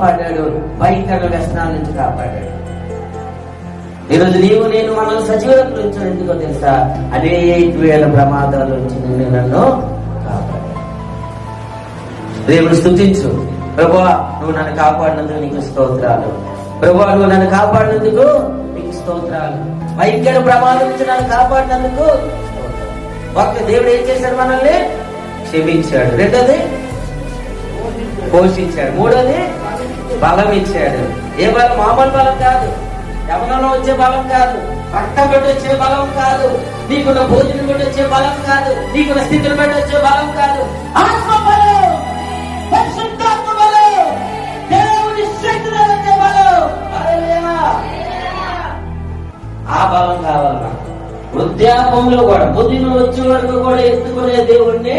కాపాడాడు, భయంకర వ్యసనాల నుంచి కాపాడాడు. ఈరోజు నీవు నేను మనల్ని సజీవులకు ఉంచడం ఎందుకో తెలుసా? అనేక వేల ప్రమాదాల నుంచి నేను నన్ను కాపాడు. దేవుడు స్తుతించు. ప్రభువా నువ్వు నన్ను కాపాడినందుకు నీకు స్తోత్రాలు. ప్రభువా నువ్వు నన్ను కాపాడినందుకు నీకు స్తోత్రాలు. భయంకర ప్రమాదం నుంచి నన్ను కాపాడినందుకు ఒక్క దేవుడు ఏం చేశాడు? మనల్ని క్షమించాడు. రెండోది పోషించాడు. మూడోది బలం ఇచ్చాడు. ఏ బలం? మామూలు బలం కాదు, యవనంలో వచ్చే బలం కాదు, రక్తం బట్టి వచ్చే బలం కాదు, నీకున్న భోజనం బట్టి వచ్చే బలం కాదు, నీకున్న స్థితిని బట్టి వచ్చే బలం కాదు. ఆత్మ బలం, పరిశుద్ధాత్మ బలం, దేవుని శక్తిలో వచ్చే బలం. ఆ బలం కావాలి నాకు. వృద్ధాపంలో కూడా, బుద్ధిని వచ్చే వరకు కూడా ఎత్తుకునే దేవుణ్ణి